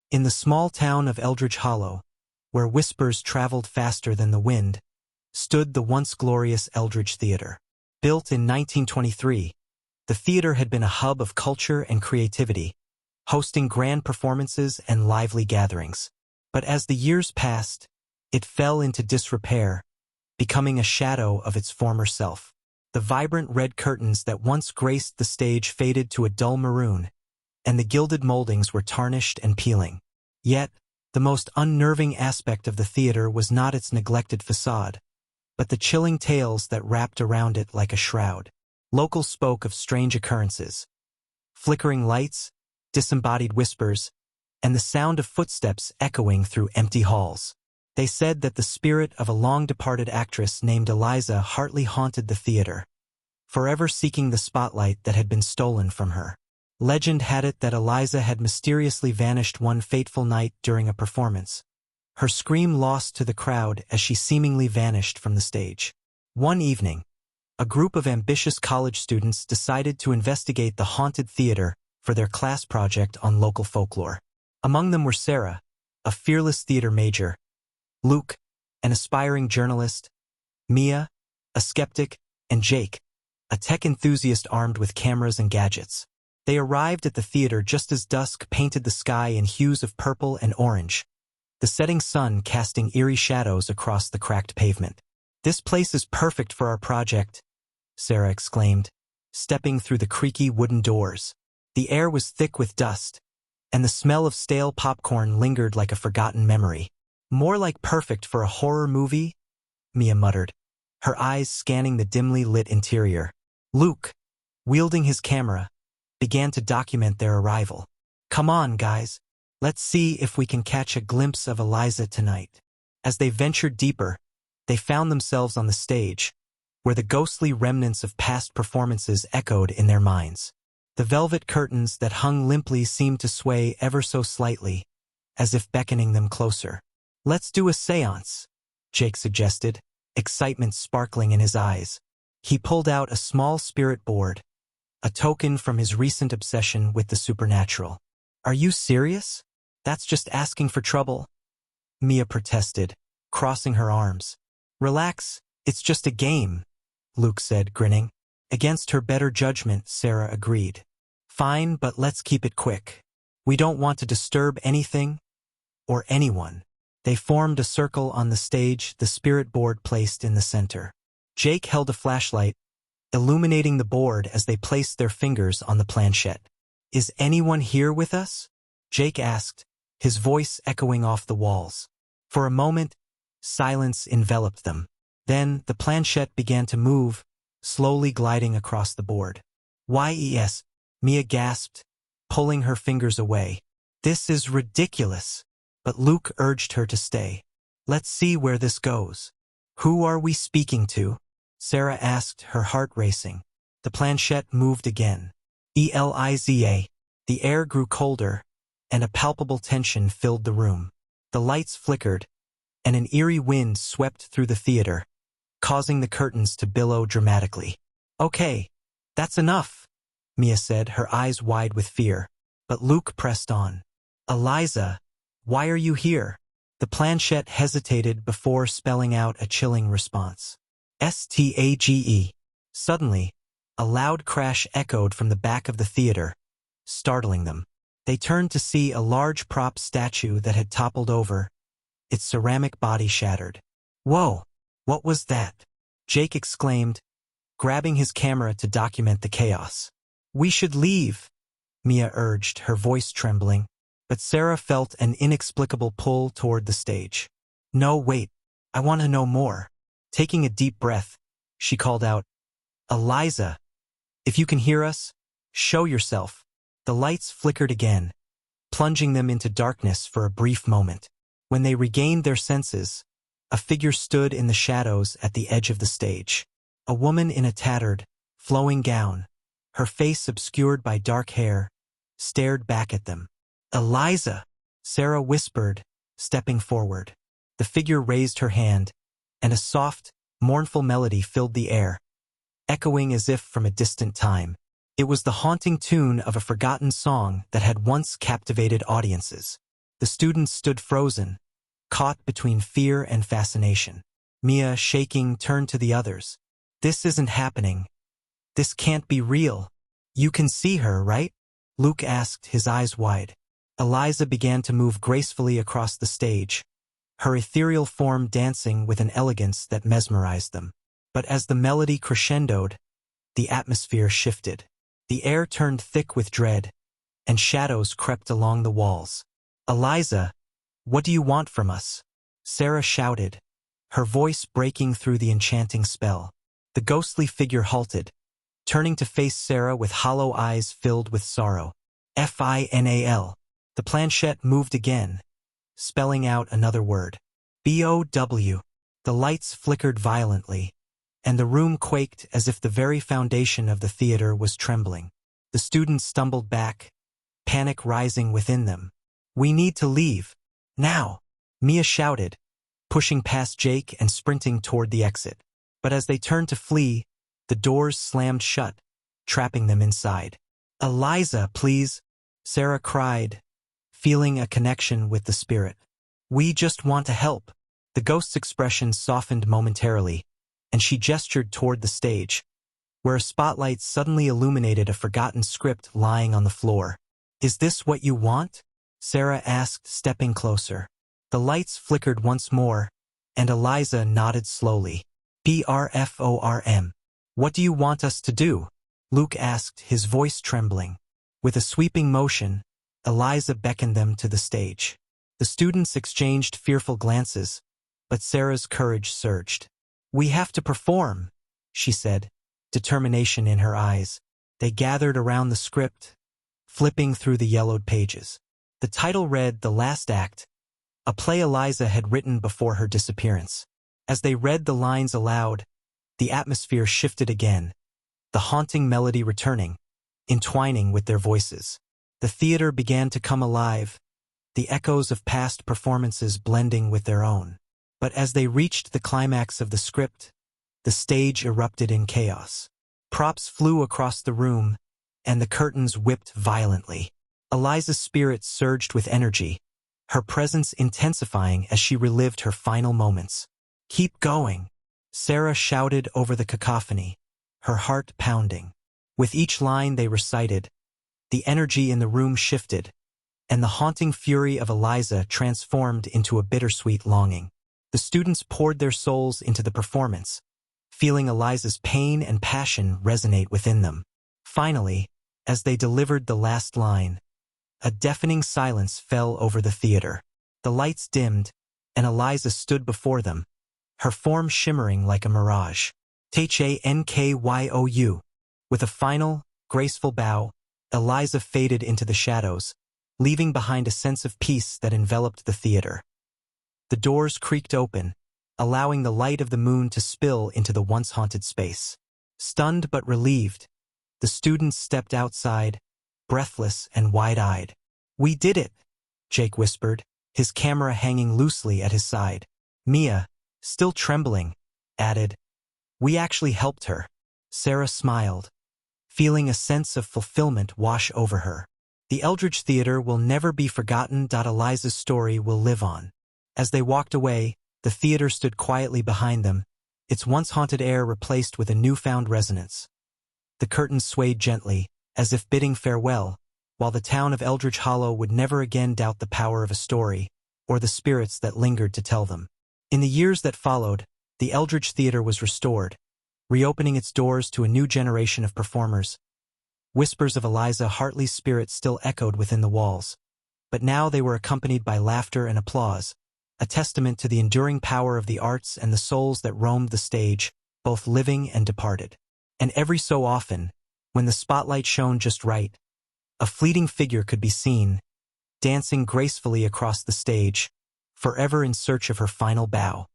In the small town of Eldridge Hollow, where whispers traveled faster than the wind, stood the once glorious Eldridge Theater. Built in 1923, the theater had been a hub of culture and creativity, hosting grand performances and lively gatherings. But as the years passed, it fell into disrepair, becoming a shadow of its former self. The vibrant red curtains that once graced the stage faded to a dull maroon, and the gilded moldings were tarnished and peeling. Yet, the most unnerving aspect of the theater was not its neglected facade, but the chilling tales that wrapped around it like a shroud. Locals spoke of strange occurrences, flickering lights, disembodied whispers, and the sound of footsteps echoing through empty halls. They said that the spirit of a long-departed actress named Eliza Hartley haunted the theater, forever seeking the spotlight that had been stolen from her. Legend had it that Eliza had mysteriously vanished one fateful night during a performance, her scream lost to the crowd as she seemingly vanished from the stage. One evening, a group of ambitious college students decided to investigate the haunted theater for their class project on local folklore. Among them were Sarah, a fearless theater major, Luke, an aspiring journalist, Mia, a skeptic, and Jake, a tech enthusiast armed with cameras and gadgets. They arrived at the theater just as dusk painted the sky in hues of purple and orange, the setting sun casting eerie shadows across the cracked pavement. "This place is perfect for our project," Sarah exclaimed, stepping through the creaky wooden doors. The air was thick with dust, and the smell of stale popcorn lingered like a forgotten memory. "More like perfect for a horror movie," Mia muttered, her eyes scanning the dimly lit interior. Luke, wielding his camera, began to document their arrival. "Come on, guys. Let's see if we can catch a glimpse of Eliza tonight." As they ventured deeper, they found themselves on the stage, where the ghostly remnants of past performances echoed in their minds. The velvet curtains that hung limply seemed to sway ever so slightly, as if beckoning them closer. "Let's do a séance," Jake suggested, excitement sparkling in his eyes. He pulled out a small spirit board, a token from his recent obsession with the supernatural. "Are you serious? That's just asking for trouble," Mia protested, crossing her arms. "Relax, it's just a game," Luke said, grinning. Against her better judgment, Sarah agreed. "Fine, but let's keep it quick. We don't want to disturb anything or anyone." They formed a circle on the stage, the spirit board placed in the center. Jake held a flashlight, illuminating the board as they placed their fingers on the planchette. "Is anyone here with us?" Jake asked, his voice echoing off the walls. For a moment, silence enveloped them. Then the planchette began to move, slowly gliding across the board. "Yes," Mia gasped, pulling her fingers away. "This is ridiculous." But Luke urged her to stay. "Let's see where this goes." "Who are we speaking to?" Sarah asked, her heart racing. The planchette moved again. Eliza. The air grew colder, and a palpable tension filled the room. The lights flickered, and an eerie wind swept through the theater, causing the curtains to billow dramatically. "Okay, that's enough," Mia said, her eyes wide with fear. But Luke pressed on. "Eliza, why are you here?" The planchette hesitated before spelling out a chilling response. "Stage." Suddenly, a loud crash echoed from the back of the theater, startling them. They turned to see a large prop statue that had toppled over, its ceramic body shattered. "Whoa, what was that?" Jake exclaimed, grabbing his camera to document the chaos. "We should leave," Mia urged, her voice trembling. But Sarah felt an inexplicable pull toward the stage. "No, wait, I want to know more." Taking a deep breath, she called out, "Eliza, if you can hear us, show yourself." The lights flickered again, plunging them into darkness for a brief moment. When they regained their senses, a figure stood in the shadows at the edge of the stage. A woman in a tattered, flowing gown, her face obscured by dark hair, stared back at them. "Eliza," Sarah whispered, stepping forward. The figure raised her hand, and a soft, mournful melody filled the air, echoing as if from a distant time. It was the haunting tune of a forgotten song that had once captivated audiences. The students stood frozen, caught between fear and fascination. Mia, shaking, turned to the others. This isn't happening. This can't be real. You can see her, right? Luke asked, his eyes wide. Eliza began to move gracefully across the stage, her ethereal form dancing with an elegance that mesmerized them. But as the melody crescendoed, the atmosphere shifted. The air turned thick with dread, and shadows crept along the walls. Eliza, what do you want from us? Sarah shouted, her voice breaking through the enchanting spell. The ghostly figure halted, turning to face Sarah with hollow eyes filled with sorrow. Final. The planchette moved again, spelling out another word. BOW. The lights flickered violently, and the room quaked as if the very foundation of the theater was trembling. The students stumbled back, panic rising within them. We need to leave. Now, Mia shouted, pushing past Jake and sprinting toward the exit. But as they turned to flee, the doors slammed shut, trapping them inside. Eliza, please, Sarah cried, feeling a connection with the spirit. We just want to help. The ghost's expression softened momentarily, and she gestured toward the stage, where a spotlight suddenly illuminated a forgotten script lying on the floor. Is this what you want? Sarah asked, stepping closer. The lights flickered once more, and Eliza nodded slowly. BRFORM. What do you want us to do? Luke asked, his voice trembling. With a sweeping motion, Eliza beckoned them to the stage. The students exchanged fearful glances, but Sarah's courage surged. We have to perform, she said, determination in her eyes. They gathered around the script, flipping through the yellowed pages. The title read The Last Act, a play Eliza had written before her disappearance. As they read the lines aloud, the atmosphere shifted again, the haunting melody returning, entwining with their voices. The theater began to come alive, the echoes of past performances blending with their own. But as they reached the climax of the script, the stage erupted in chaos. Props flew across the room, and the curtains whipped violently. Eliza's spirit surged with energy, her presence intensifying as she relived her final moments. Keep going, Sarah shouted over the cacophony, her heart pounding. With each line they recited, the energy in the room shifted, and the haunting fury of Eliza transformed into a bittersweet longing. The students poured their souls into the performance, feeling Eliza's pain and passion resonate within them. Finally, as they delivered the last line, a deafening silence fell over the theater. The lights dimmed, and Eliza stood before them, her form shimmering like a mirage. THANKYOU. With a final, graceful bow, Eliza faded into the shadows, leaving behind a sense of peace that enveloped the theater. The doors creaked open, allowing the light of the moon to spill into the once-haunted space. Stunned but relieved, the students stepped outside, breathless and wide-eyed. We did it, Jake whispered, his camera hanging loosely at his side. Mia, still trembling, added, We actually helped her. Sarah smiled, feeling a sense of fulfillment wash over her. The Eldridge Theater will never be forgotten. Eliza's story will live on. As they walked away, the theater stood quietly behind them, its once-haunted air replaced with a newfound resonance. The curtains swayed gently, as if bidding farewell, while the town of Eldridge Hollow would never again doubt the power of a story, or the spirits that lingered to tell them. In the years that followed, the Eldridge Theater was restored, reopening its doors to a new generation of performers. Whispers of Eliza Hartley's spirit still echoed within the walls, but now they were accompanied by laughter and applause, a testament to the enduring power of the arts and the souls that roamed the stage, both living and departed. And every so often, when the spotlight shone just right, a fleeting figure could be seen, dancing gracefully across the stage, forever in search of her final bow.